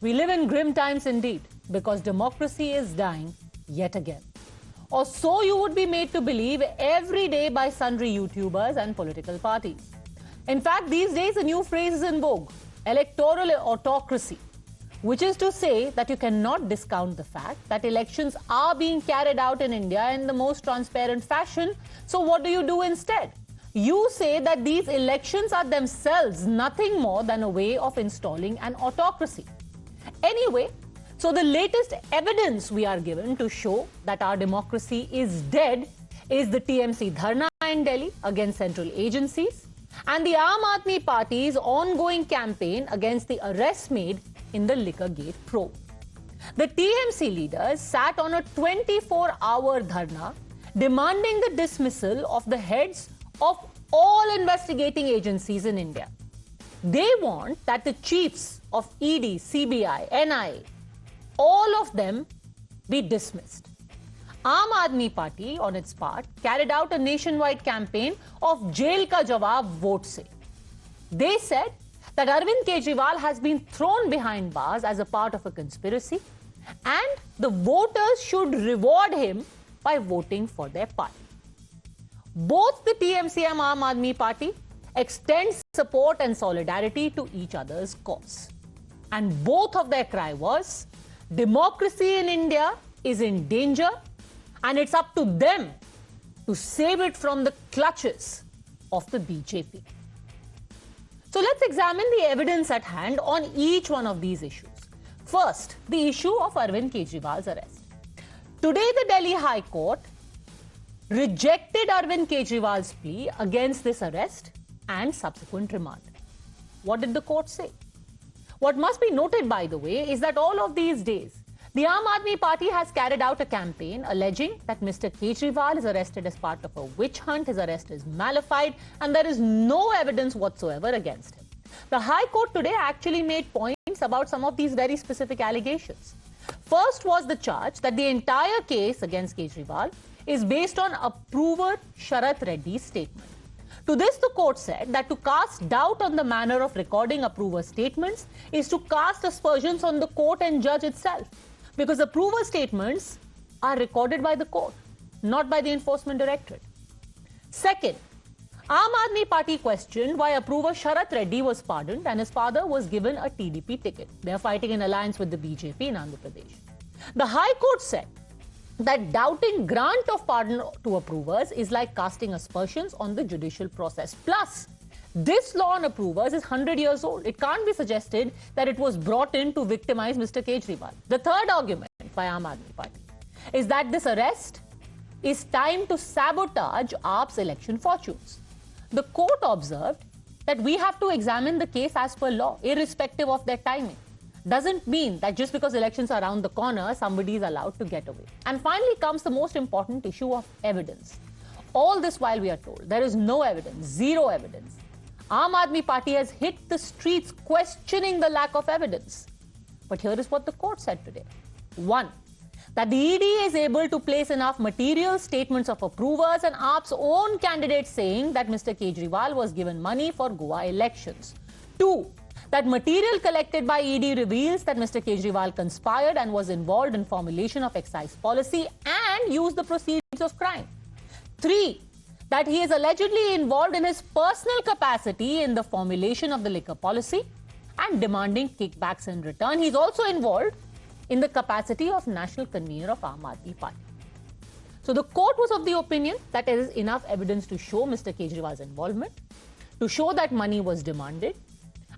We live in grim times indeed, because democracy is dying yet again. Or so you would be made to believe every day by sundry YouTubers and political parties. In fact, these days a new phrase is in vogue, electoral autocracy, which is to say that you cannot discount the fact that elections are being carried out in India in the most transparent fashion. So what do you do instead? You say that these elections are themselves nothing more than a way of installing an autocracy. Anyway, so the latest evidence we are given to show that our democracy is dead is the TMC Dharna in Delhi against central agencies and the Aam Aadmi Party's ongoing campaign against the arrests made in the Liquorgate probe. The TMC leaders sat on a 24-hour dharna demanding the dismissal of the heads of all investigating agencies in India. They want that the chiefs of ED, CBI, NIA, all of them be dismissed. Aam Aadmi Party, on its part, carried out a nationwide campaign of Jail Ka Jawab Vote Se. They said that Arvind Kejriwal has been thrown behind bars as a part of a conspiracy and the voters should reward him by voting for their party. Both the TMC and Aam Aadmi Party extend support and solidarity to each other's cause. And both of their cry was, democracy in India is in danger and it's up to them to save it from the clutches of the BJP. So let's examine the evidence at hand on each one of these issues. First, the issue of Arvind Kejriwal's arrest. Today, the Delhi High Court rejected Arvind Kejriwal's plea against this arrest and subsequent remand. What did the court say? What must be noted, by the way, is that all of these days, the Aam Aadmi Party has carried out a campaign alleging that Mr. Kejriwal is arrested as part of a witch hunt, his arrest is malified, and there is no evidence whatsoever against him. The High Court today actually made points about some of these very specific allegations. First was the charge that the entire case against Kejriwal is based on approver Sharath Reddy's statement. To this, the court said that to cast doubt on the manner of recording approver statements is to cast aspersions on the court and judge itself, because approver statements are recorded by the court, not by the Enforcement Directorate. Second, Aam Aadmi Party questioned why approver Sharath Reddy was pardoned and his father was given a TDP ticket. They are fighting in alliance with the BJP in Andhra Pradesh. The High Court said that doubting grant of pardon to approvers is like casting aspersions on the judicial process. Plus, this law on approvers is 100 years old. It can't be suggested that it was brought in to victimize Mr. Kejriwal. The third argument by Aam Aadmi Party is that this arrest is timed to sabotage AAP's election fortunes. The court observed that we have to examine the case as per law, irrespective of their timing. Doesn't mean that just because elections are around the corner, somebody is allowed to get away. And finally comes the most important issue of evidence. All this while we are told there is no evidence, zero evidence. Aam Aadmi Party has hit the streets questioning the lack of evidence. But here is what the court said today. One, that the ED is able to place enough material statements of approvers and AAP's own candidates saying that Mr. Kejriwal was given money for Goa elections. Two, that material collected by ED reveals that Mr. Kejriwal conspired and was involved in formulation of excise policy and used the proceeds of crime. Three, that he is allegedly involved in his personal capacity in the formulation of the liquor policy and demanding kickbacks in return. He is also involved in the capacity of national convener of Aam Aadmi Party. So the court was of the opinion that there is enough evidence to show Mr. Kejriwal's involvement, to show that money was demanded,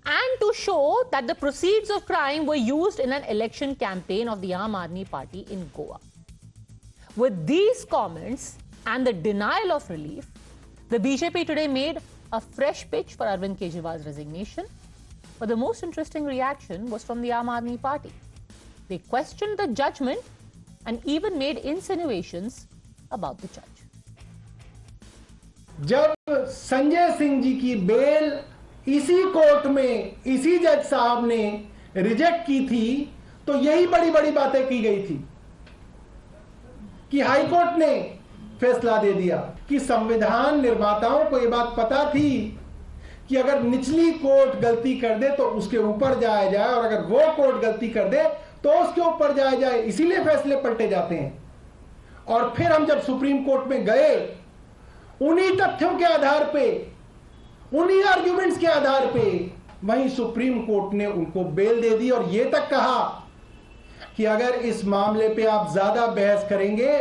and to show that the proceeds of crime were used in an election campaign of the Aam Aadmi Party in Goa. With these comments and the denial of relief, the BJP today made a fresh pitch for Arvind Kejriwal's resignation. But the most interesting reaction was from the Aam Aadmi Party. They questioned the judgment and even made insinuations about the judge. जब संजय सिंह जी की bell इसी court में इसी जज साहब ने reject की थी, तो यही बड़ी बड़ी बातें की गई थी कि हाई कोर्ट ने फैसला दे दिया कि संविधान निर्माताओं को यह बात पता थी कि अगर निचली कोर्ट गलती कर दे तो उसके ऊपर जाया जाए, और अगर वो कोर्ट गलती कर दे तो उसके ऊपर जाया जाए। इसीलिए फैसले पलटे जाते हैं। और फिर हम जब सुप्रीम कोर्ट में गए, उन्हीं तथ्यों के आधार पे, उन्हीं आर्ग्यूमेंट्स के आधार पे, वहीं सुप्रीम कोर्ट ने उनको बेल दे दी और यह तक कहा कि अगर इस मामले पे आप ज्यादा बहस करेंगे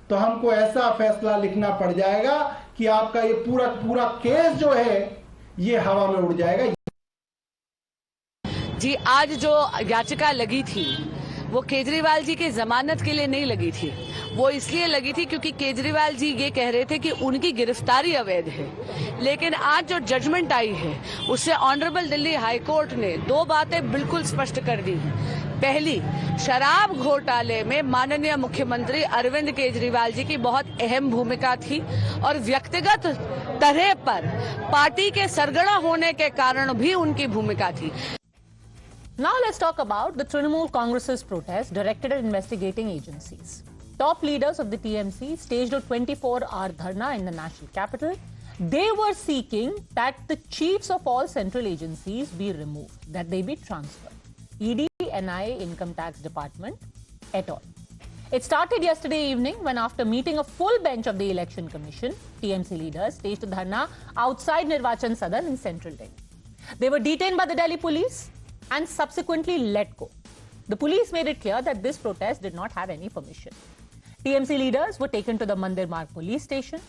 तो हमको ऐसा फैसला लिखना पड़ जाएगा कि आपका ये पूरा पूरा केस जो है ये हवा में उड़ जाएगा। जी, आज जो याचिका लगी थी वो केजरीवाल जी की जमानत के लिए नहीं लगी थी। वो इसलिए लगी थी क्योंकि केजरीवाल जी ये कह रहे थे कि उनकी गिरफ्तारी अवैध है। लेकिन आज जो जजमेंट आई है उससे ऑनरेबल दिल्ली हाई कोर्ट ने दो बातें बिल्कुल स्पष्ट कर दी हैं। पहली, शराब घोटाले में माननीय मुख्यमंत्री अरविंद केजरीवाल जी की बहुत अहम भूमिका थी और व्यक्तिगत तरह पर पार्टी के सरगना होने के कारण भी उनकी भूमिका थी। Now let's talk about the Trinamool Congress's protest directed at investigating agencies. Top leaders of the TMC staged a 24-hour dharna in the national capital. They were seeking that the chiefs of all central agencies be removed, that they be transferred. ED, NIA, Income Tax Department, et al. It started yesterday evening when, after meeting a full bench of the Election Commission, TMC leaders staged a dharna outside Nirvachan Sadan in central Delhi. They were detained by the Delhi police and subsequently let go. The police made it clear that this protest did not have any permission. TMC leaders were taken to the Mandir Marg police station.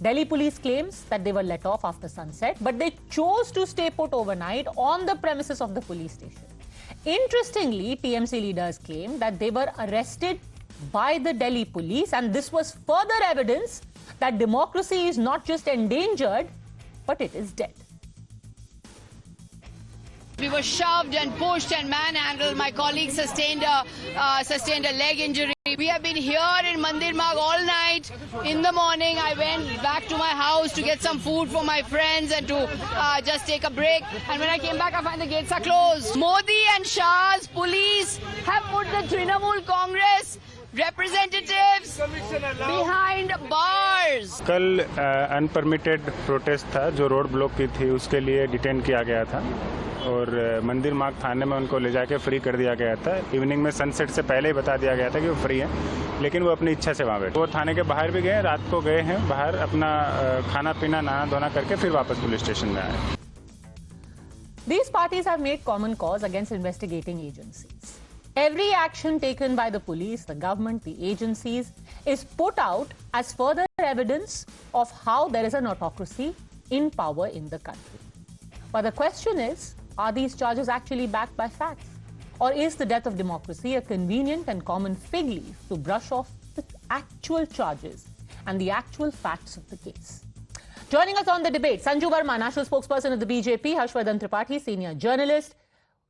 Delhi police claims that they were let off after sunset, but they chose to stay put overnight on the premises of the police station. Interestingly, TMC leaders claim that they were arrested by the Delhi police, and this was further evidence that democracy is not just endangered, but it is dead. We were shoved and pushed and manhandled. My colleague sustained a leg injury. We have been here in Mandir Marg all night. In the morning, I went back to my house to get some food for my friends and to just take a break. And when I came back, I find the gates are closed. Modi and Shah's police have put the Trinamool Congress representatives behind bars. कल अनपरमिटेड protest था जो road block की थी, उसके लिए detain किया गया था और मंदिर मार्ग थाने में उनको ले जाके फ्री कर दिया गया था। इवनिंग में सनसेट से पहले ही बता दिया गया था कि वो फ्री हैं, लेकिन वो अपनी इच्छा से वहाँ बैठे। वो थाने के बाहर भी गए, रात को गए हैं बाहर, अपना खाना पीना नहाना धोना करके फिर वापस पुलिस स्टेशन में आए। These parties have made common cause against investigating agencies. Every action taken by the police, the government, the agencies is put out as further evidence of how there is an autocracy in power in the country. But the question is, are these charges actually backed by facts? Or is the death of democracy a convenient and common fig leaf to brush off the actual charges and the actual facts of the case? Joining us on the debate, Sanju Verma, national spokesperson of the BJP, Harshvardhan Tripathi, senior journalist,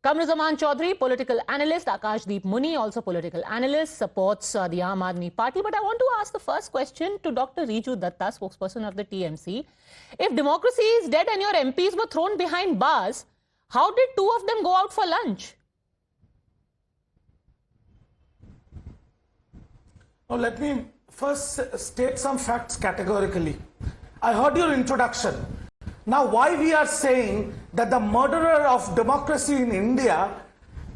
Kamruzaman Chaudhary, political analyst, Akashdeep Muni, also political analyst, supports the Aam Aadmi Party. But I want to ask the first question to Dr. Riju Datta, spokesperson of the TMC. If democracy is dead and your MPs were thrown behind bars, how did two of them go out for lunch? Now, let me first state some facts categorically. I heard your introduction. Now, why we are saying that the murderer of democracy in India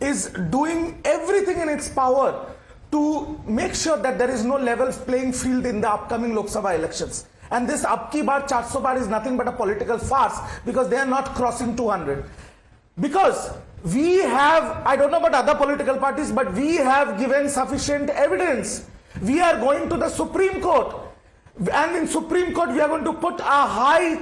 is doing everything in its power to make sure that there is no level playing field in the upcoming Lok Sabha elections. And this Abki Bar 400 Bar is nothing but a political farce because they are not crossing 200. Because we have, I don't know about other political parties, but we have given sufficient evidence. We are going to the Supreme Court. And in Supreme Court, we are going to put a high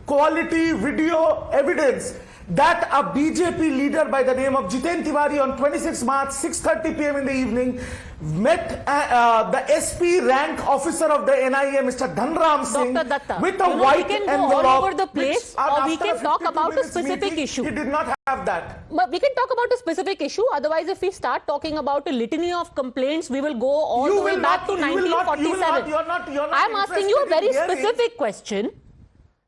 quality video evidence that a BJP leader by the name of Jiten Tiwari on 26 March, 6:30 p.m. in the evening, met the SP rank officer of the NIA, Mr. Dhanram Singh, with a white envelope. We can go all over the place, or we can talk about a specific issue. He did not have that. But we can talk about a specific issue. Otherwise, if we start talking about a litany of complaints, we will go all the way back to 1947. I'm asking you a very specific question.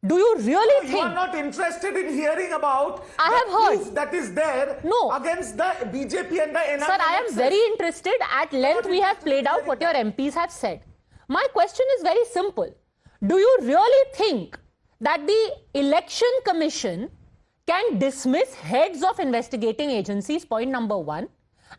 Do you really think... You are not interested in hearing about I have heard proof that is there against the BJP and the NIA. Sir, I am very interested. At length, we have played out what your MPs have said. My question is very simple. Do you really think that the Election Commission can dismiss heads of investigating agencies, point number one.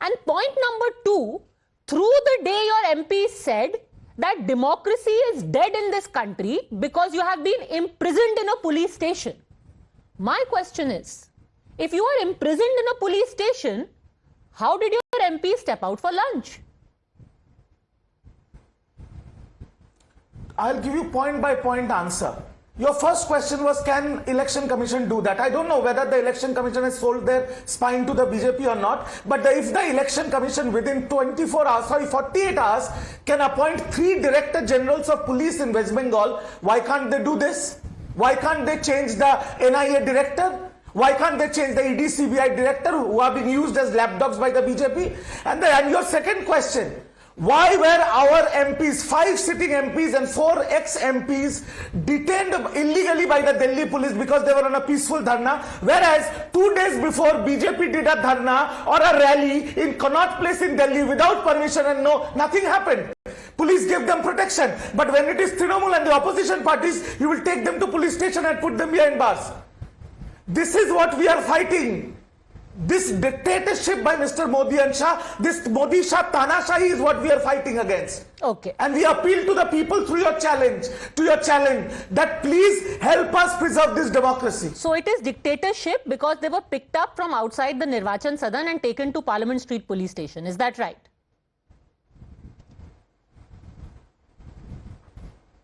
And point number two, through the day your MP said that democracy is dead in this country because you have been imprisoned in a police station. My question is, if you are imprisoned in a police station, how did your MP step out for lunch? I'll give you point by point answer. Your first question was, can Election Commission do that? I don't know whether the Election Commission has sold their spine to the BJP or not, but if the Election Commission within 48 hours can appoint 3 Director Generals of Police in West Bengal, why can't they do this? Why can't they change the NIA director? Why can't they change the ED CBI director who are being used as lapdogs by the BJP? And your second question, why were our MPs, 5 sitting MPs and 4 ex-MPs detained illegally by the Delhi police because they were on a peaceful dharna, whereas 2 days before BJP did a dharna or a rally in Connaught Place in Delhi without permission and nothing happened. Police gave them protection, but when it is Trinamool and the opposition parties, you will take them to police station and put them behind bars. This is what we are fighting. This dictatorship by Mr. Modi and Shah, this Modi Shah Tanashahi is what we are fighting against. Okay. And we appeal to the people through your challenge, that please help us preserve this democracy. So it is dictatorship because they were picked up from outside the Nirvachan Sadan and taken to Parliament Street police station. Is that right?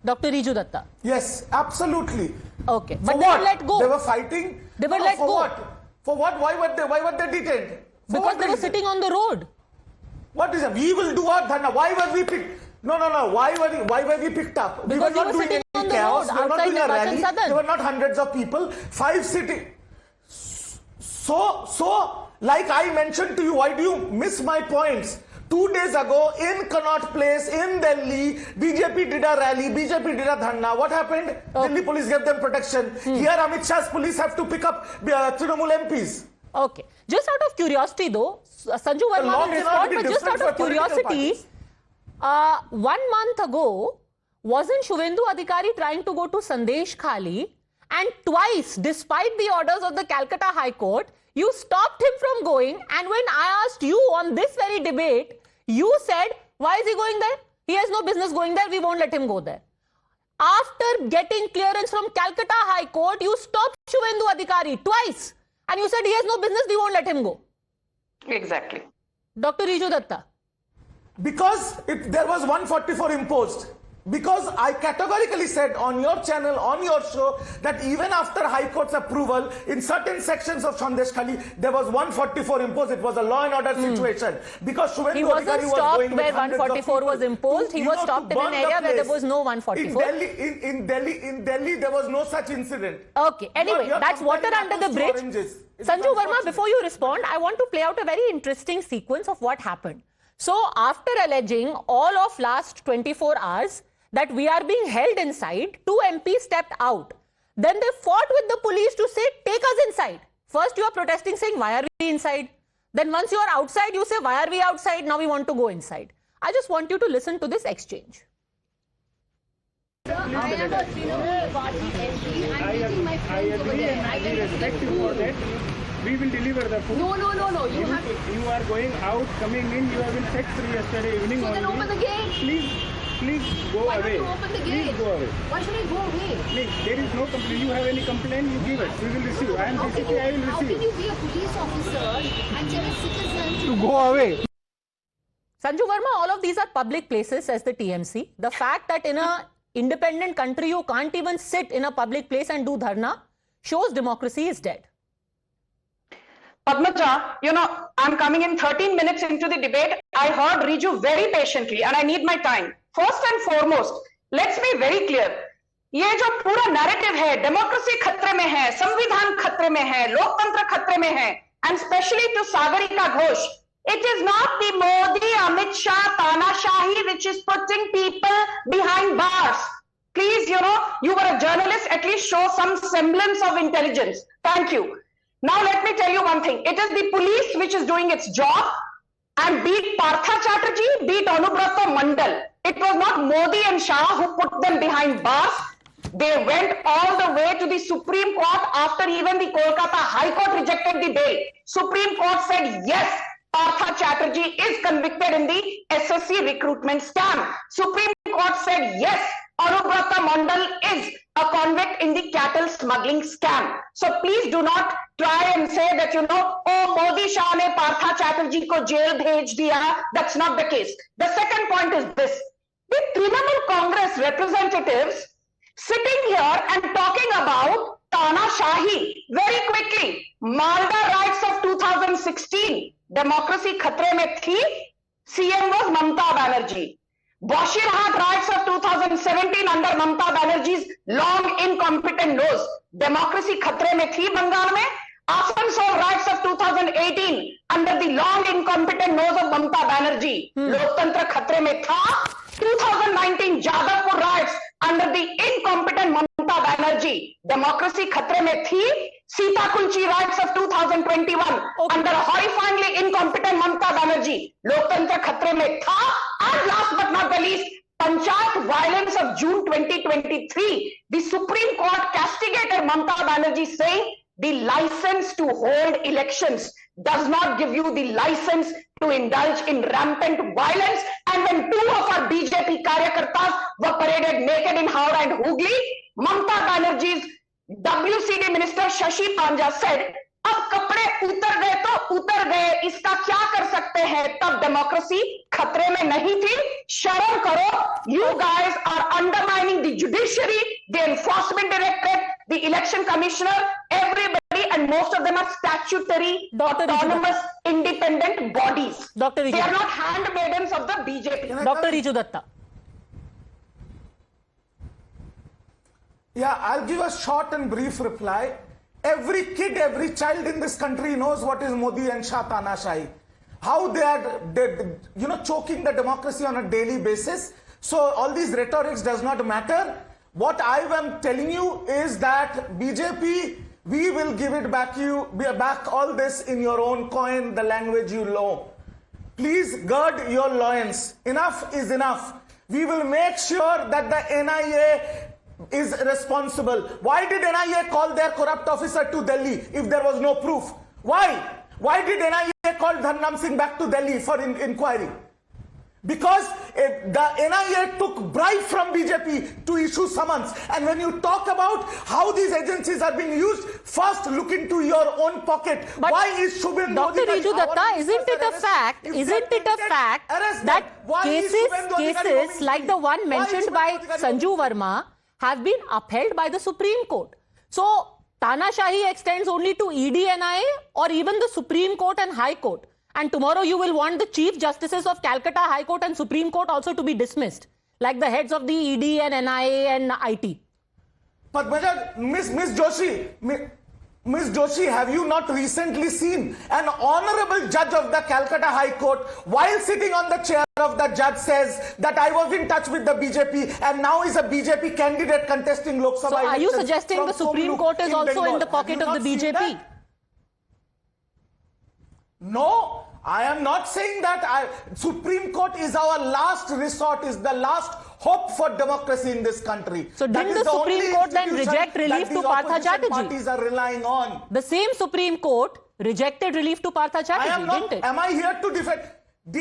Dr. Riju Datta. Yes, absolutely. Okay. For But what? they were let go. They were fighting. They were let for go. What? For what? Why were they detained? For Because what they were reason? sitting on the road. What is it? We will do our dharna. Why were we picked? No. Why were we picked up? Because we were not you were doing sitting any on the chaos. road We were not outside doing a Nirvachan rally. Sadan. There were not hundreds of people. 5 sitting. So, like I mentioned to you, why do you miss my points? 2 days ago in Connaught Place in Delhi, BJP did a rally, BJP did a dharna. What happened? Delhi police gave them protection. Here Amit Shah's police have to pick up Trinamool MPs. Okay. Just out of curiosity though, Sanju Verma will respond, but just out of curiosity, 1 month ago, wasn't Shuvendu Adhikari trying to go to Sandesh Khali, and twice, despite the orders of the Calcutta High Court, you stopped him from going, and when I asked you on this very debate, you said, why is he going there? He has no business going there, we won't let him go there. After getting clearance from Calcutta High Court, you stopped Shuvendu Adhikari twice, and you said he has no business, we won't let him go. Exactly. Dr. Riju Datta. Because there was 144 imposed. Because I categorically said on your channel, on your show, that even after High Court's approval, in certain sections of Sandesh Khali, there was 144 imposed. It was a law and order situation. Because Shuvendu He wasn't Adhikari was stopped going where with hundreds of 144 was people imposed. He was stopped in an area where there was no 144. In Delhi, there was no such incident. Okay. Anyway, You're that's water comparing under the apples to bridge. oranges. It's Sanju Verma, unfortunate. before you respond, I want to play out a very interesting sequence of what happened. So, after alleging all of last 24 hours that we are being held inside, 2 MPs stepped out. Then they fought with the police to say, take us inside. First, you are protesting saying, why are we inside? Then once you are outside, you say, why are we outside? Now we want to go inside. I just want you to listen to this exchange. Sir, I am a Trinamool Party MP. I'm meeting my friends over there. I can respect you for that. We will deliver the food. No. You have to. You are going out, coming in. You have been set free yesterday evening. So then open the gate. Please go Why away. don't you open the Please gate? go away. Why should I go away? Please, there is no complaint. You have any complaint, you give it. We will receive. I am DCP, I will How can receive. you be a police officer and tell a citizen to Go away. Sanju Verma, all of these are public places, says the TMC. The fact that in an independent country you can't even sit in a public place and do dharna shows democracy is dead. Padmaja, I'm coming in 13 minutes into the debate. I heard Riju very patiently and I need my time. First and foremost, let's be very clear. ये जो पूरा narrative है, democracy खतरे में है, संविधान खतरे में है, लोकतंत्र खतरे में है, and especially to Sagarika Ghosh, it is not the Modi, Amit Shah, Tanashahi which is putting people behind bars. Please, you were a journalist, at least show some semblance of intelligence. Thank you. Now let me tell you one thing. It is the police which is doing its job, and be it Partha Chatterjee, be it Anubrato Mandal. It was not Modi and Shah who put them behind bars. They went all the way to the Supreme Court after even the Kolkata High Court rejected the bail. Supreme Court said yes, Partha Chatterjee is convicted in the SSC recruitment scam. Supreme Court said yes, Anubrata Mandal is a convict in the cattle smuggling scam. So please do not try and say that, oh, Modi Shah ne Partha Chatterjee ko jail bhej diya. That's not the case. The second point is this. The Trinamool Congress representatives sitting here and talking about Tanashahi very quickly. Malda riots of 2016, democracy khatre mein thi, CM was Mamata Banerjee. Bashirhat riots of 2017 under Mamata Banerjee's long incompetent nose, democracy khatre mein thi Bengal mein. Asansol riots of 2018 under the long incompetent nose of Mamata Banerjee, Loktantra khatre mein tha. 2019 Jadavpur riots under the incompetent Mamata Banerjee, democracy khatre mein thi. Sitakulchi riots of 2021 under a horrifyingly incompetent Mamata Banerjee, Loktantra khatre mein tha. And last but not the least, Panchayat violence of June 2023, the Supreme Court castigated Mamata Banerjee saying the license to hold elections does not give you the license to indulge in rampant violence. And when two of our BJP karyakartas were paraded naked in Howrah and Hooghly, Mamata Banerjee's WCD Minister Shashi Panja said, अब कपड़े उतर गए तो उतर गए, इसका क्या कर सकते हैं, तब डेमोक्रेसी खतरे में नहीं थी. शर्म करो. You guys are undermining the judiciary, the enforcement directorate, the election commissioner, everybody, and most of them are statutory, autonomous, independent bodies. They are not handmaidens of the BJP. Dr. Riju Datta. Yeah, I'll give a short and brief reply. Every kid, every child in this country knows what is Modi and Shah Tanashahi. How they are, choking the democracy on a daily basis. So all these rhetorics does not matter. What I am telling you is that BJP, we will give it back back all this in your own coin, the language you know. Please gird your loins. Enough is enough. We will make sure that the NIA is responsible. Why did NIA call their corrupt officer to Delhi if there was no proof? Why? Why did NIA call Dharnam Singh back to Delhi for inquiry? Because the NIA took bribe from BJP to issue summons. And when you talk about how these agencies are being used, first look into your own pocket. But why is Shubhendu Dr. Riju Datta, isn't it a fact that cases like the one mentioned by Sanju Verma have been upheld by the Supreme Court? So Tanashahi extends only to ED, NIA, or even the Supreme Court and High Court. And tomorrow you will want the Chief Justices of Calcutta High Court and Supreme Court also to be dismissed, like the heads of the ED and NIA and IT. But Miss Joshi, have you not recently seen an honorable judge of the Calcutta High Court, while sitting on the chair of the judge, says that I was in touch with the BJP and now is a BJP candidate contesting Lok Sabha elections? So are you suggesting the Supreme Court is also in the pocket of the BJP? No, I am not saying that. Supreme Court is our last resort, is the last hope for democracy in this country. So didn't the Supreme Court then reject relief to Partha Chatterjee? Parties are relying on. The same Supreme Court rejected relief to Partha Chatterjee, didn't it? Am I here to defend?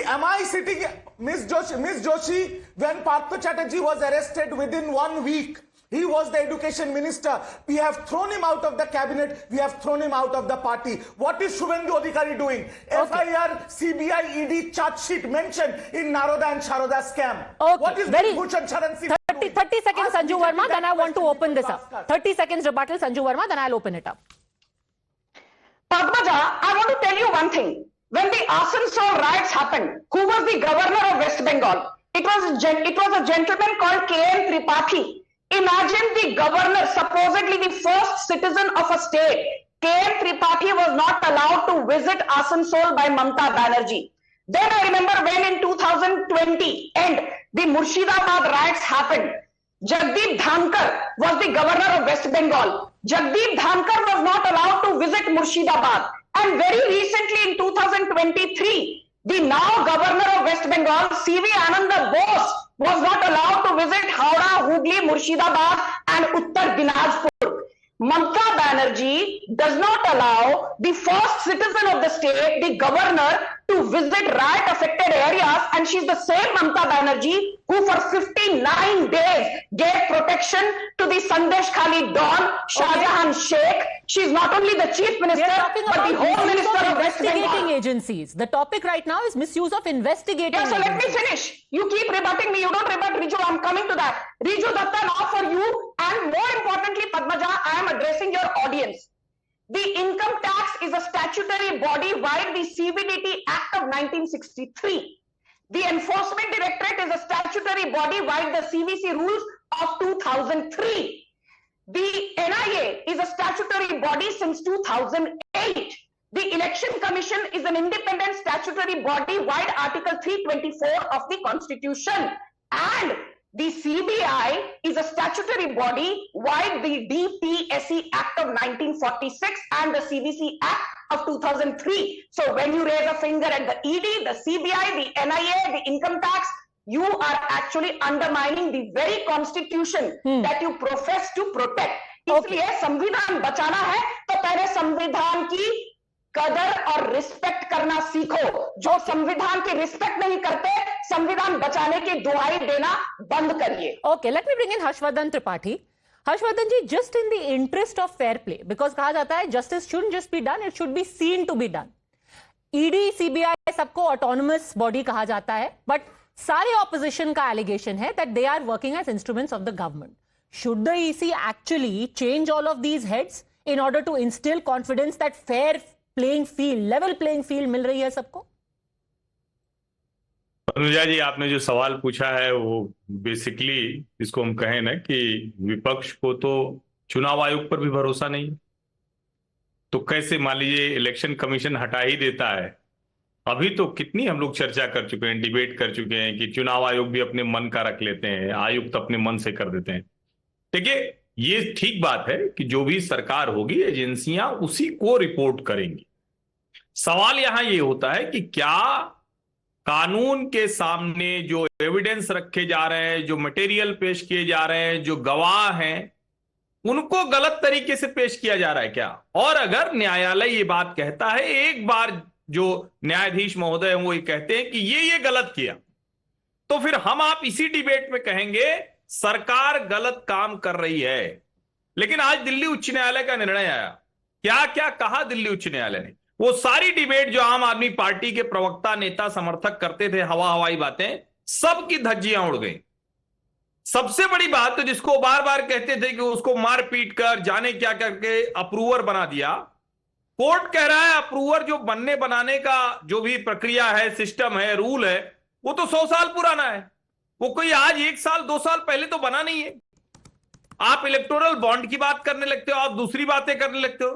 Am I sitting, Ms. Joshi, when Partha Chatterjee was arrested within 1 week, he was the education minister. We have thrown him out of the cabinet. We have thrown him out of the party. What is Shubhendu Adhikari doing? Okay. FIR, CBI, ED charge sheet mentioned in Naroda and Sharoda scam. Okay. What is Bhushan Sharan Singh doing? 30 seconds, Sanju Verma, then I want to open this up. 30 seconds rebuttal, Sanju Verma, then I'll open it up. Padmaja, I want to tell you one thing. When the Asansol riots happened, who was the governor of West Bengal? It was a gentleman called K.M. Tripathi. Imagine the governor, supposedly the first citizen of a state, K.M. Tripathi, was not allowed to visit Asansol by Mamata Banerjee. Then I remember when in 2020 and the Murshidabad riots happened, Jagdeep Dhankar was the governor of West Bengal. Jagdeep Dhankar was not allowed to visit Murshidabad. And very recently in 2023, The now governor of West Bengal, C.V. Ananda Bose, was not allowed to visit Howrah, Hooghly, Murshidabad and Uttar Dinajpur. Mamata Banerjee does not allow the first citizen of the state, the governor, to visit riot affected areas, and she's the same Mamata Banerjee who for 59 days gave protection to the Sandesh Khali Don, Shahjahan Sheikh. She's not only the chief minister, but the home minister of West Bengal. Investigating agencies. The topic right now is misuse of investigating Yeah, so let me agencies. finish. You keep rebutting me. You don't rebut Riju. I'm coming to that. Riju Datta, now for you, and more importantly, Padmaja, I am addressing your audience. The income tax is a statutory body via the CBDT Act of 1963. The Enforcement Directorate is a statutory body via the CVC rules of 2003. The NIA is a statutory body since 2008. The Election Commission is an independent statutory body via Article 324 of the Constitution. And the CBI is a statutory body via the DPSE Act of 1946 and the CVC Act of 2003. So when you raise a finger at the ED, the CBI, the NIA, the income tax, you are actually undermining the very constitution that you profess to protect. इसलिए संविधान बचाना है तो पहले संविधान की कदर और रिस्पेक्ट करना सीखो. जो संविधान की रिस्पेक्ट नहीं करते, संविधान बचाने की दुहाई देना बंद करिए. Okay, let me bring in Harshvardhan Tripathi. Harshvardhan ji, just in the interest of fair play, because कहा जाता है justice shouldn't just be done, it should be seen to be done. ED, CBI सबको autonomous body कहा जाता है, but सारे opposition का allegation है that they are working as instruments of the government. Should the EC actually change all of these heads in order to instill confidence that fair playing field, level playing field मिल रही है सबको? अनुजा जी, आपने जो सवाल पूछा है वो बेसिकली इसको हम कहें ना कि विपक्ष को तो चुनाव आयोग पर भी भरोसा नहीं, तो कैसे मान लीजिए इलेक्शन कमीशन हटा ही देता है. अभी तो कितनी हम लोग चर्चा कर चुके हैं, डिबेट कर चुके हैं कि चुनाव आयोग भी अपने मन का रख लेते हैं, आयुक्त अपने मन से कर देते हैं. देखिए, ये ठीक बात है कि जो भी सरकार होगी एजेंसियां उसी को रिपोर्ट करेंगी. सवाल यहां ये होता है कि क्या कानून के सामने जो एविडेंस रखे जा रहे हैं, जो मटेरियल पेश किए जा रहे हैं, जो गवाह हैं, उनको गलत तरीके से पेश किया जा रहा है क्या? और अगर न्यायालय ये बात कहता है, एक बार जो न्यायाधीश महोदय हैं वो ये कहते हैं कि ये गलत किया, तो फिर हम आप इसी डिबेट में कहेंगे सरकार गलत काम कर रही है. लेकिन आज दिल्ली उच्च न्यायालय का निर्णय आया. क्या क्या कहा दिल्ली उच्च न्यायालय ने? वो सारी डिबेट जो आम आदमी पार्टी के प्रवक्ता, नेता, समर्थक करते थे, हवाई बातें, सबकी धज्जियां उड़ गई. सबसे बड़ी बात तो जिसको बार बार कहते थे कि उसको मार पीट कर जाने क्या करके अप्रूवर बना दिया, कोर्ट कह रहा है अप्रूवर जो बनाने का जो भी प्रक्रिया है, सिस्टम है, रूल है, वो तो 100 साल पुराना है. वो कोई आज 1 साल 2 साल पहले तो बना नहीं है. आप इलेक्टोरल बॉन्ड की बात करने लगते हो, आप दूसरी बातें करने लगते हो.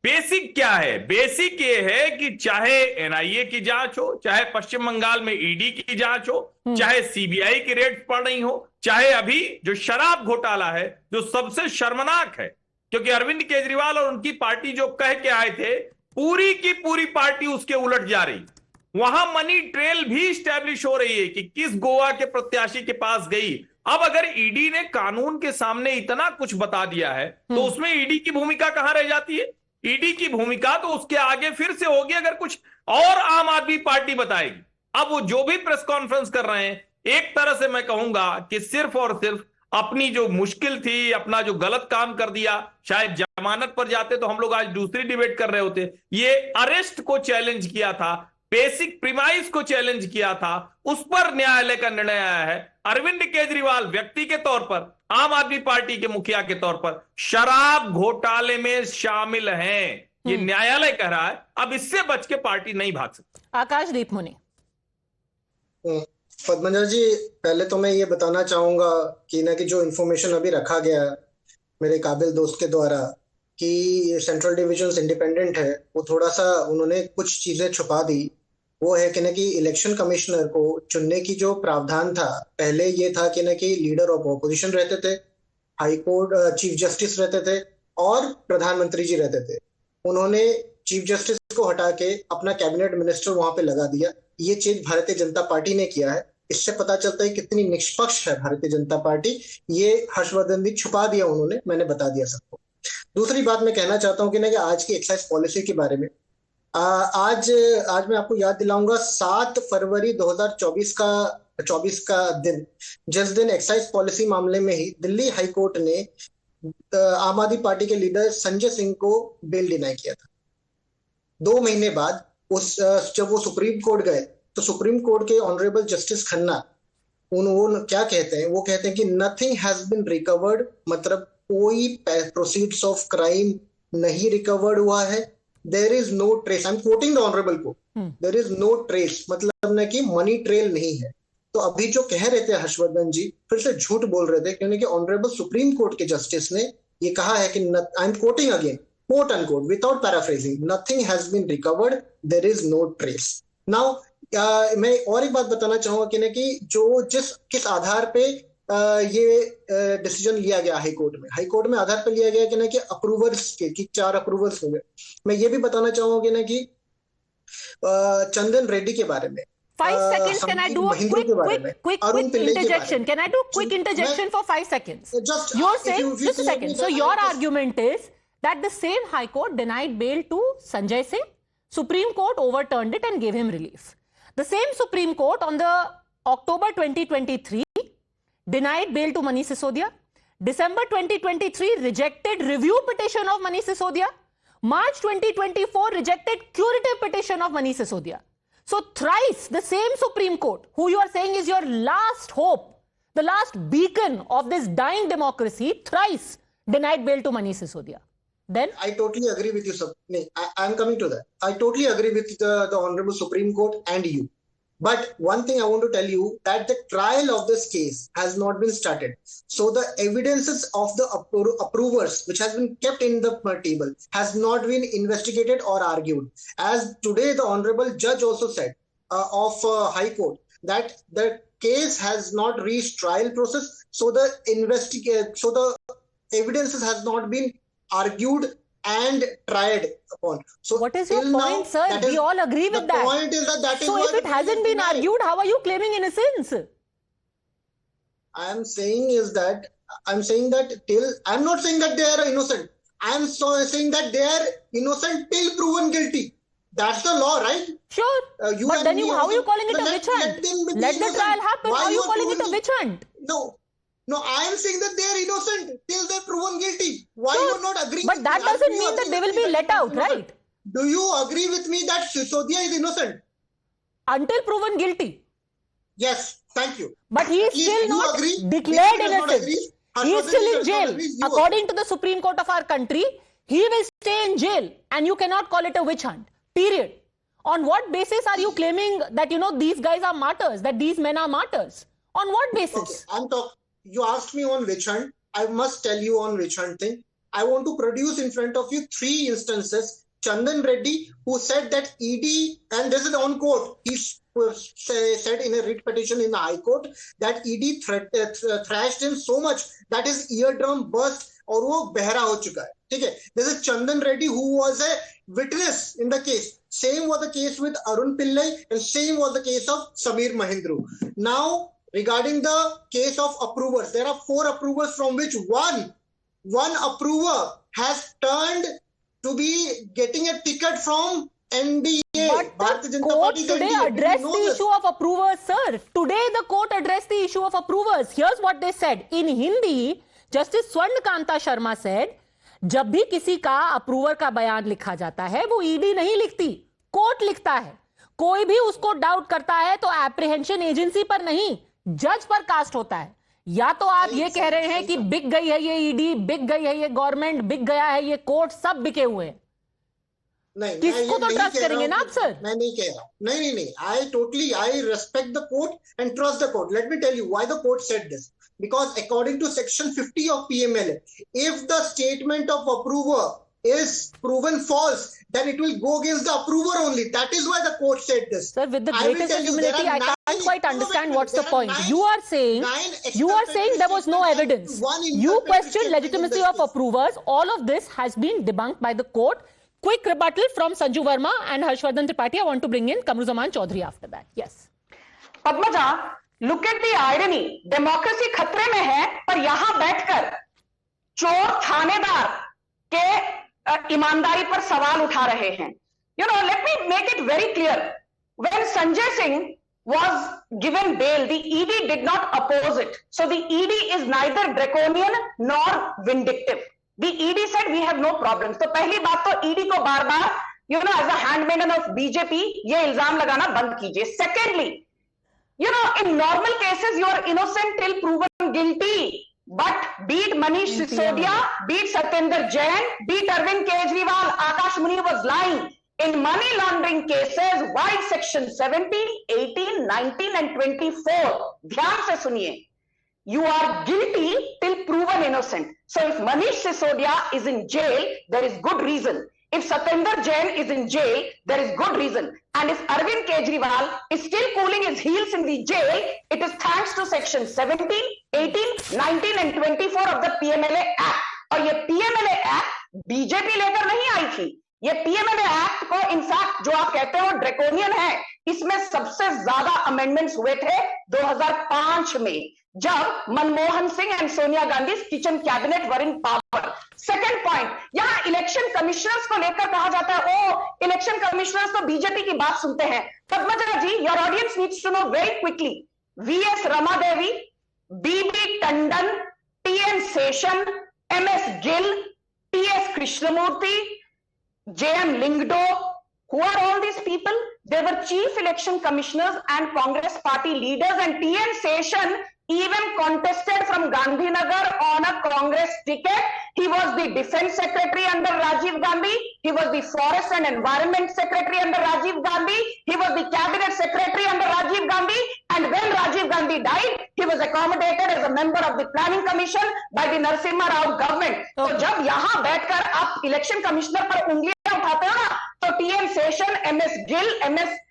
बेसिक क्या है? बेसिक ये है कि चाहे एनआईए की जांच हो, चाहे पश्चिम बंगाल में ईडी की जांच हो, चाहे सीबीआई की रेड पड़ रही हो, चाहे अभी जो शराब घोटाला है जो सबसे शर्मनाक है, क्योंकि अरविंद केजरीवाल और उनकी पार्टी जो कह के आए थे, पूरी की पूरी पार्टी उसके उलट जा रही. वहां मनी ट्रेल भी स्टैब्लिश हो रही है कि किस गोवा के प्रत्याशी के पास गई. अब अगर ईडी ने कानून के सामने इतना कुछ बता दिया है तो उसमें ईडी की भूमिका कहां रह जाती है? ईडी की भूमिका तो उसके आगे फिर से होगी अगर कुछ और आम आदमी पार्टी बताएगी. अब वो जो भी प्रेस कॉन्फ्रेंस कर रहे हैं, एक तरह से मैं कहूंगा कि सिर्फ और सिर्फ अपनी जो मुश्किल थी, अपना जो गलत काम कर दिया, शायद जमानत पर जाते तो हम लोग आज दूसरी डिबेट कर रहे होते. ये अरेस्ट को चैलेंज किया था, बेसिक प्रीमाइस को चैलेंज किया था, उस पर न्यायालय का निर्णय आया है. अरविंद केजरीवाल व्यक्ति के तौर पर, आम आदमी पार्टी के मुखिया के तौर पर शराब घोटाले में शामिल हैं, ये न्यायालय कह रहा है. अब इससे बच के पार्टी नहीं भाग सकती. आकाशदीप मुनि. पद्मजा जी, पहले तो मैं ये बताना चाहूंगा कि जो इंफॉर्मेशन अभी रखा गया मेरे काबिल दोस्त के द्वारा कि सेंट्रल डिविजन इंडिपेंडेंट है, वो थोड़ा सा उन्होंने कुछ चीजें छुपा दी. वो है कि इलेक्शन कमिश्नर को चुनने की जो प्रावधान था, पहले ये था कि लीडर ऑफ ऑपोजिशन रहते थे, हाई कोर्ट चीफ जस्टिस रहते थे और प्रधानमंत्री जी रहते थे. उन्होंने चीफ जस्टिस को हटा के अपना कैबिनेट मिनिस्टर वहां पे लगा दिया ये चीज भारतीय जनता पार्टी ने किया है। इससे पता चलता है कितनी निष्पक्ष है भारतीय जनता पार्टी। ये हर्षवर्धन भी छुपा दिया उन्होंने, मैंने बता दिया सबको। दूसरी बात मैं कहना चाहता हूं कि ना कि आज की एक्साइज पॉलिसी के बारे में, आज मैं आपको याद दिलाऊंगा 7 फरवरी 2024 का दिन, जिस दिन एक्साइज पॉलिसी मामले में ही दिल्ली हाई कोर्ट ने आम आदमी पार्टी के लीडर संजय सिंह को बेल डिनाई किया था। 2 महीने बाद जब वो सुप्रीम कोर्ट गए तो सुप्रीम कोर्ट के ऑनरेबल जस्टिस खन्ना वो क्या कहते हैं, वो कहते हैं कि नथिंग हैज बीन रिकवर्ड, मतलब कोई प्रोसीड्स ऑफ क्राइम नहीं रिकवर्ड हुआ है। There is no trace, I am quoting the honourable court, there is no trace, मतलब ना कि मनी ट्रेल नहीं है। तो अभी जो कह रहे थे हर्षवर्धन जी फिर से झूठ बोल रहे थे, क्योंकि ऑनरेबल सुप्रीम कोर्ट के जस्टिस ने ये कहा है कि आई am coating again, quote unquote, without paraphrasing, nothing has been recovered, there is no trace. Now, मैं और एक बात बताना चाहूंगा कि जो किस आधार पे ये डिसीजन लिया गया हाई कोर्ट में आधार पे लिया गया कि अप्रूवर्स के 4 अप्रूवर्स हो गए। मैं ये भी बताना चाहूंगा कि चंदन रेड्डी के बारे में 5 seconds. Can I do a quick interjection? Can I do quick interjection for 5 seconds? You're saying, just a second. So your argument is that the same High Court denied bail to Sanjay Singh. Supreme Court overturned it and gave him relief. The same Supreme Court on the October 2023 denied bail to Manish Sisodia. December 2023 rejected review petition of Manish Sisodia. March 2024 rejected curative petition of Manish Sisodia. So thrice the same Supreme Court, who you are saying is your last hope, the last beacon of this dying democracy, thrice denied bail to Manish Sisodia. Then I totally agree with you, sir. I am coming to that. I totally agree with the Honorable Supreme Court and you. But one thing I want to tell you that the trial of this case has not been started. So the evidences of the approvers which has been kept in the table has not been investigated or argued. As today the Honorable Judge also said of High Court that the case has not reached trial process. So the evidences has not been argued and tried upon. So what is your point, sir? We all agree with that. The point is that is so if it hasn't been argued, how are you claiming innocence? I am saying that I'm not saying that they are innocent. I am saying that they are innocent till proven guilty. That's the law, right? Sure. But then how are you calling it a witch hunt? Let the trial happen. How are you calling it a witch hunt? No, I am saying that they are innocent till they are proven guilty. Why you are not agreeing? But that doesn't mean that they will be let out, right? Do you agree with me that Sisodia is innocent? Until proven guilty. Yes, thank you. But he is still not declared innocent. He is still in jail. According to the Supreme Court of our country, he will stay in jail and you cannot call it a witch hunt. Period. On what basis are you claiming that, these guys are martyrs, that these men are martyrs? On what basis? Okay, you asked me on witch hunt. I must tell you on witch hunt thing. I want to produce in front of you 3 instances. Chandan Reddy, who said that ED, and this is on court, he said in a writ petition in the High Court that ED thrashed him so much that his eardrum burst और वो बहरा हो चुका है. ठीक है. This is Chandan Reddy, who was a witness in the case. Same was the case with Arun Pillai and same was the case of Samir Mahindra. Now, regarding the case of approvers, there are 4 approvers from which one approver has turned to be getting a ticket from NDA. But the court today addressed the issue of approvers, sir. Today the court addressed the issue of approvers. Here's what they said. In Hindi, Justice Swarnakanta Sharma said, जब भी किसी का approver का बयान लिखा जाता है वो ईडी नहीं लिखती, कोर्ट लिखता है. कोई भी उसको डाउट करता है तो एप्रीहेंशन एजेंसी पर नहीं, जज पर कास्ट होता है. या तो आप ये कह रहे हैं कि बिक गई है ये ईडी, बिक गई है ये गवर्नमेंट, बिक गया है ये कोर्ट, सब बिके हुए हैं. नहीं, किसको तो ट्रस्ट करेंगे ना आप सर? मैं नहीं कह रहा. नहीं. I respect the court and trust the court. Let me tell you why the court said this. Because according to section 50 of PMLA, if the statement of approver is proven false, then it will go against the approver only. That is why the court said this. Sir, with the greatest humility, I can't quite understand what's the point. You are saying there was no evidence. You question legitimacy of approvers. All of this has been debunked by the court. quick rebuttal from Sanju Verma and Harshvardhan Tripathi. I want to bring in Kamruzaman Chaudhary after that. Yes. Padmaja, look at the irony. Democracy खतरे में है, पर यहां बैठकर चोर थानेदार के ईमानदारी पर सवाल उठा रहे हैं. You know, let me make it very clear. When Sanjay Singh was given bail, the ED did not oppose it. So the ED is neither draconian nor vindictive. The ED said we have no problems. तो पहली बात तो ED को बार-बार, you know, as a handmaiden of BJP, ये इल्जाम लगाना बंद कीजिए. Secondly, you know, in normal cases, you are innocent till proven guilty. But be it Manish Sisodia, be it Satyendra Jain, be it Arvind Kejriwal, Akash Muni was lying. In money laundering cases, why section 17, 18, 19 and 24? ध्यान से सुनिए. You are guilty till proven innocent. So if Manish Sisodia is in jail, there is good reason. If Satyendra Jain is in jail, there is good reason. And if Arvind Kejriwal is still cooling his heels in the jail, it is thanks to section 17, 18, 19 and 24 of the PMLA Act. और ये PMLA Act BJP लेकर नहीं आई थी. ये PMLA act को in fact जो आप कहते हो ड्रैकोनियन है, इसमें सबसे ज्यादा अमेंडमेंट्स हुए थे 2005 में, जब Manmohan Singh and Sonia Gandhi kitchen cabinet were in power. Second point, यहां इलेक्शन कमिश्नर्स को लेकर कहा जाता है ओ इलेक्शन कमिश्नर्स तो बीजेपी की बात सुनते हैं. Padmaja ji, your audience needs to know very quickly, V S Ramadevi, B B Tandon, T N Seshan, M S Gill, T S Krishnamurthy, JM Lingdo, who are all these people? They were chief election commissioners and Congress party leaders, and TN Seshan even contested from Gandhinagar on a Congress ticket. He was the defense secretary under Rajiv Gandhi. He was the forest and environment secretary under Rajiv Gandhi. He was the cabinet secretary under Rajiv Gandhi. And when Rajiv Gandhi died, he was accommodated as a member of the planning commission by the Narasimha Rao government. तो जब यहाँ बैठकर आप election commissioner पर उंगलियां उठाते हो ना, तो TN Seshan, MS Gill, MS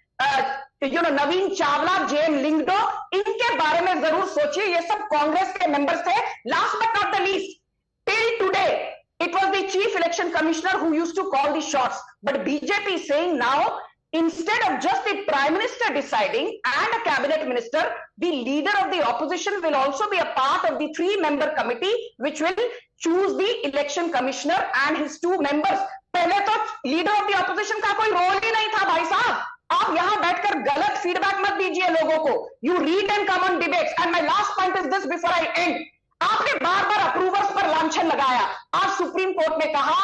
नवीन चावला, JM Lingdo, इनके बारे में जरूर सोचिए. ये सब कांग्रेस के मेंबर्स थे. Last but not the least, till today, it was the chief election commissioner who used to call the shots. But BJP is saying now, instead of just the prime minister deciding and a cabinet minister, the leader of the opposition will also be a part of the 3-member committee, which will choose the election commissioner and his 2 members. पहले तो leader of the opposition का कोई role ही नहीं था भाई साहब. आप यहां बैठकर गलत फीडबैक मत दीजिए लोगों को. You read and come on debates. And my last point is this before I and. आपने बार बार अप्रूवर्स पर लांछन लगाया. आज सुप्रीम कोर्ट ने कहा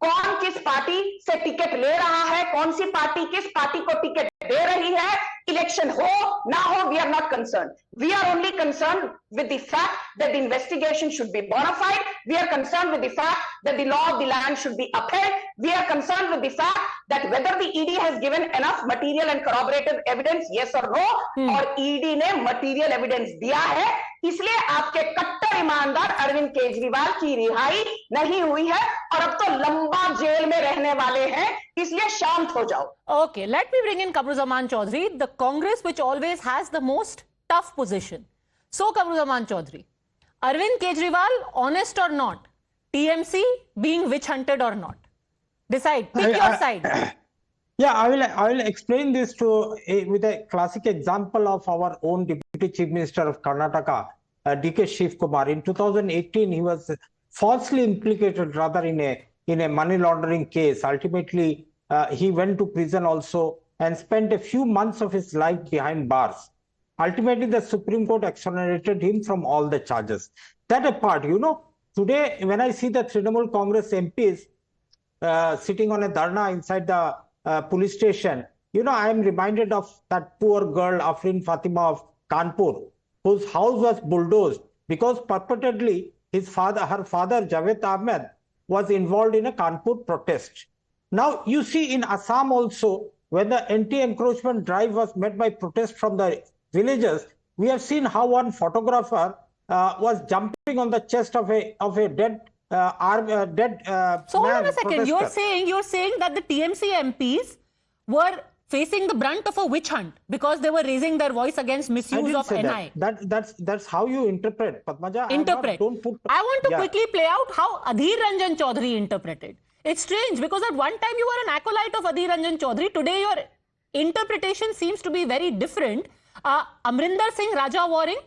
कौन किस पार्टी से टिकट ले रहा है, कौन सी पार्टी किस पार्टी को टिकट दे रही है. इलेक्शन हो ना हो, we are not concern. We are only concern with the fact that the investigation should be bona fide. We are concern with the fact that the law of the land should be upheld. We are concerned with the fact that whether the ED has given enough material and corroborative evidence, yes or no, और ED ने material evidence दिया है. इसलिए आपके कट्टर ईमानदार अरविंद केजरीवाल की रिहाई नहीं हुई है और अब तो लंबा जेल में रहने वाले हैं. इसलिए शांत हो जाओ. Okay, let me bring in Kamruzaman Chaudhary, the Congress which always has the most tough position. So Kamruzaman Chaudhary, Arvind Kejriwal, honest or not? TMC being witch hunted or not? Decide. Pick your side. Yeah, I will explain this with a classic example of our own Deputy Chief Minister of Karnataka, DK Shiv Kumar. In 2018, he was falsely implicated rather in a money laundering case. Ultimately, he went to prison also and spent a few months of his life behind bars. Ultimately, the Supreme Court exonerated him from all the charges. That apart, today when I see the Trinamool Congress MPs sitting on a dharna inside the police station, I am reminded of that poor girl Afrin Fatima of Kanpur, whose house was bulldozed because purportedly her father Javed Ahmed was involved in a Kanpur protest. Now you see in Assam also, when the anti-encroachment drive was met by protest from the villagers, we have seen how one photographer was jumping on the chest of a dead so hold on a second. Protester. You're saying that the TMC MPs were facing the brunt of a witch hunt because they were raising their voice against misuse of NI. That's how you interpret, Padmaja. Interpret. I want to quickly play out how Adhir Ranjan Chaudhary interpreted. It's strange because at one time you were an acolyte of Adhir Ranjan Chaudhary. Today your interpretation seems to be very different. Amrinder Singh Raja Waring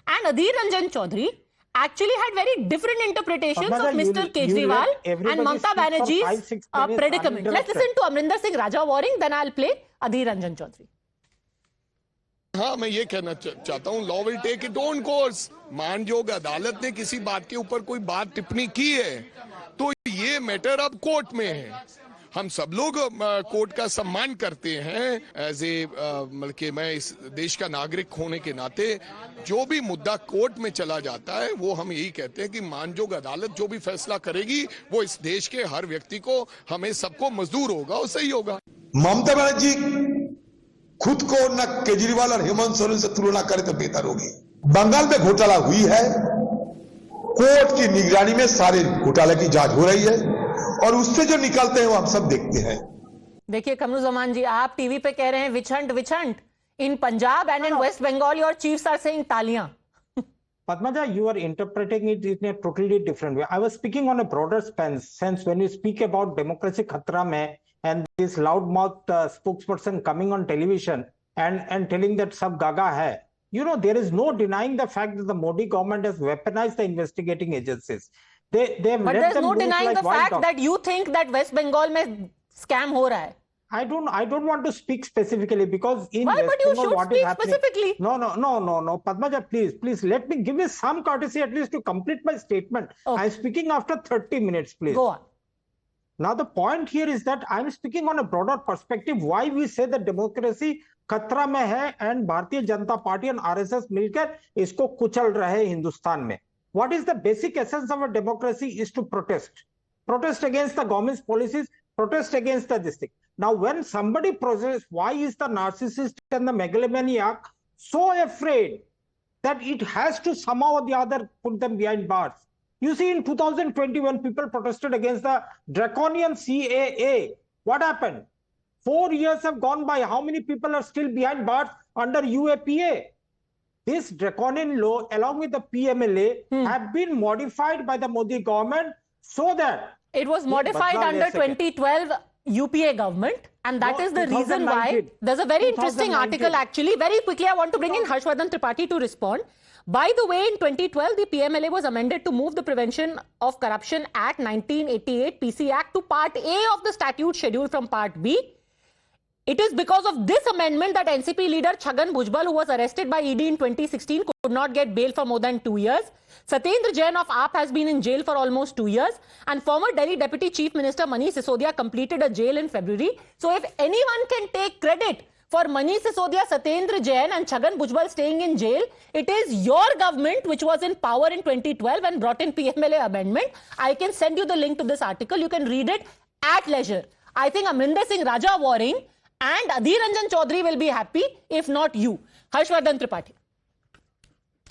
and Adhir Ranjan Chaudhary actually had very different interpretations of Mr. Kejriwal and Mamata Banerjee's predicament. Let's listen to Amrinder Singh Raja Waring, then I'll play Adhir Ranjan Chaudhary. हाँ, मैं ये कहना चाहता हूँ, law will take it own course. मानयोग अदालत ने किसी बात के ऊपर कोई बात टिप्पणी की है तो ये मैटर अब कोर्ट में है। हम सब लोग कोर्ट का सम्मान करते हैं एज ए, बल्कि मैं इस देश का नागरिक होने के नाते जो भी मुद्दा कोर्ट में चला जाता है वो हम यही कहते हैं कि मानयोग अदालत जो भी फैसला करेगी वो इस देश के हर व्यक्ति को, हमें सबको मंजूर होगा और सही होगा। ममता बनर्जी खुद को न केजरीवाल और हेमंत सोरेन से तुलना करे तो बेहतर होगी। बंगाल में घोटाला हुई है, कोर्ट की निगरानी में सारे घोटाले की जांच हो रही है और उससे जो निकलते हैं वो हम सब देखते हैं। देखिए कमरुज़्ज़मान जी, आप टीवी पे कह रहे हैं witch hunt in Punjab and in West Bengal your chiefs are saying तालियां। Padmaja, you are interpreting it in a totally different way. I was speaking on a broader sense when you speak about democracy khatra mein and this loudmouth spokesperson coming on television and telling that sab gaga hai. You know, there is no denying the fact that the Modi government has weaponized the investigating agencies. They have But let there's them no do it denying like the wild fact dogs. that you think that West Bengal mein scam ho raha hai. I don't want to speak specifically because in Why? West But you Bengal, should what is speak happening? specifically. No. Padmaja, please let me give me some courtesy at least to complete my statement. Okay. I'm speaking after 30 minutes, please. Go on. Now the point here is that I'm speaking on a broader perspective. Why we say that democracy खतरा में है and Bharatiya Janata party and RSS मिलकर इसको कुचल रहे हैं हिंदुस्तान में. What is the basic essence of a democracy is to protest against the government's policies, protest against the this thing. Now, when somebody protests, why is the narcissist and the megalomaniac so afraid that it has to somehow or the other put them behind bars? You see, in 2020, when people protested against the draconian CAA, what happened? 4 years have gone by. How many people are still behind bars under UAPA? This draconian law, along with the PMLA, have been modified by the Modi government so that it was modified under 2012 UPA government, and that is the reason why there's a very interesting article actually. Very quickly, I want to bring in Harshvardhan Tripathi to respond. By the way, in 2012, the PMLA was amended to move the Prevention of Corruption Act 1988 PC Act to Part A of the statute scheduled from Part B. It is because of this amendment that NCP leader Chhagan Bhujbal, who was arrested by ED in 2016, could not get bail for more than 2 years. Satyendra Jain of AAP has been in jail for almost 2 years. And former Delhi Deputy Chief Minister Manish Sisodia completed a jail in February. So if anyone can take credit for Manish Sisodia, Satyendra Jain and Chhagan Bhujbal staying in jail, it is your government which was in power in 2012 and brought in PMLA amendment. I can send you the link to this article. You can read it at leisure. I think Amrinder Singh Raja Waring and Adhir Ranjan Chaudhary will be happy, if not you. Harshvardhan Tripathi.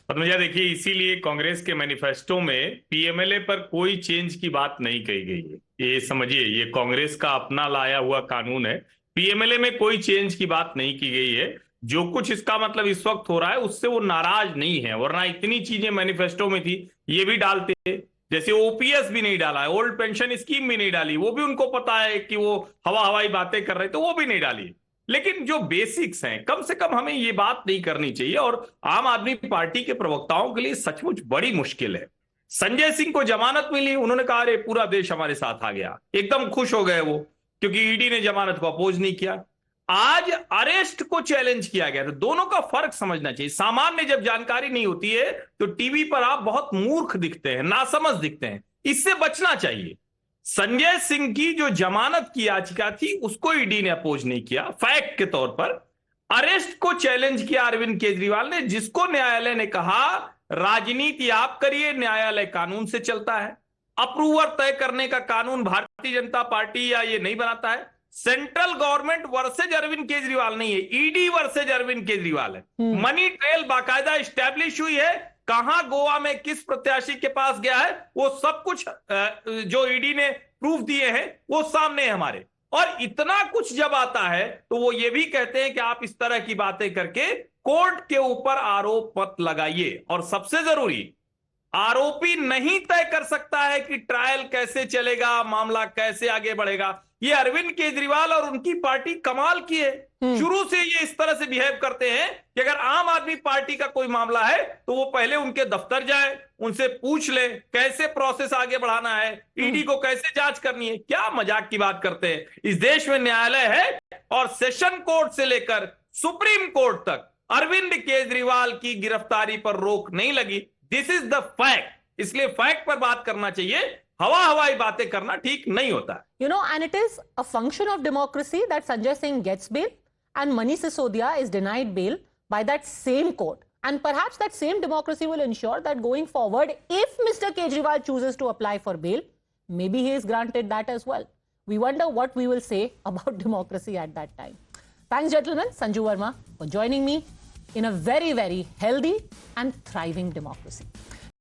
Padmaja, देखिए, इसीलिए कांग्रेस के manifesto में PMLA पर कोई change की बात नहीं कही गई है। ये समझिए, ये कांग्रेस का अपना लाया हुआ कानून है। पीएमएलए में कोई चेंज की बात नहीं की गई है। जो कुछ इसका मतलब इस वक्त हो रहा है उससे वो नाराज नहीं है, वरना इतनी चीजें मैनिफेस्टो में थी ये भी डालते। जैसे ओपीएस भी नहीं डाला है, ओल्ड पेंशन स्कीम भी नहीं डाली, वो भी उनको पता है कि वो हवाई बातें कर रहे थे, वो भी नहीं डाली। लेकिन जो बेसिक्स हैं, कम से कम हमें ये बात नहीं करनी चाहिए। और आम आदमी पार्टी के प्रवक्ताओं के लिए सचमुच बड़ी मुश्किल है। संजय सिंह को जमानत मिली, उन्होंने कहा अरे पूरा देश हमारे साथ आ गया, एकदम खुश हो गए वो, क्योंकि ईडी ने जमानत को अपोज नहीं किया। आज अरेस्ट को चैलेंज किया गया। तो दोनों का फर्क समझना चाहिए। सामान्य जब जानकारी नहीं होती है तो टीवी पर आप बहुत मूर्ख दिखते हैं, नासमझ दिखते हैं, इससे बचना चाहिए। संजय सिंह की जो जमानत की याचिका थी उसको ईडी ने अपोज नहीं किया, फैक्ट के तौर पर। अरेस्ट को चैलेंज किया अरविंद केजरीवाल ने, जिसको न्यायालय ने कहा राजनीति आप करिए, न्यायालय कानून से चलता है। अप्रूवर तय करने का कानून भारतीय जनता पार्टी या ये नहीं बनाता है। Central government versus Arvind Kejriwal नहीं है, ईडी वर्सेज अरविंद केजरीवाल है। मनी ट्रेल बाकायदा एस्टैब्लिश हुई है, कहां गोवा में किस प्रत्याशी के पास गया है, वो सब कुछ जो ईडी ने प्रूफ दिए हैं वो सामने है हमारे। और इतना कुछ जब आता है तो वो ये भी कहते हैं कि आप इस तरह की बातें करके कोर्ट के ऊपर आरोप मत लगाइए। और सबसे जरूरी, आरोपी नहीं तय कर सकता है कि ट्रायल कैसे चलेगा, मामला कैसे आगे बढ़ेगा। ये अरविंद केजरीवाल और उनकी पार्टी कमाल की है, शुरू से ये इस तरह से बिहेव करते हैं कि अगर आम आदमी पार्टी का कोई मामला है तो वो पहले उनके दफ्तर जाए, उनसे पूछ ले कैसे प्रोसेस आगे बढ़ाना है, ईडी को कैसे जांच करनी है। क्या मजाक की बात करते हैं। इस देश में न्यायालय है और सेशन कोर्ट से लेकर सुप्रीम कोर्ट तक अरविंद केजरीवाल की गिरफ्तारी पर रोक नहीं लगी। This is the fact. इसलिए फैक्ट पर बात करना चाहिए, हवाई बातें करना ठीक नहीं होता। You know, and it is a function of democracy that Sanjay Singh gets bail and Manish Sisodia is denied bail by that same court. And perhaps that same democracy will ensure that going forward, if Mr. Kejriwal chooses to apply for bail, maybe he is granted that as well. We wonder what we will say about democracy at that time. Thanks, gentlemen. Sanju Verma for joining me in a very, very healthy and thriving democracy.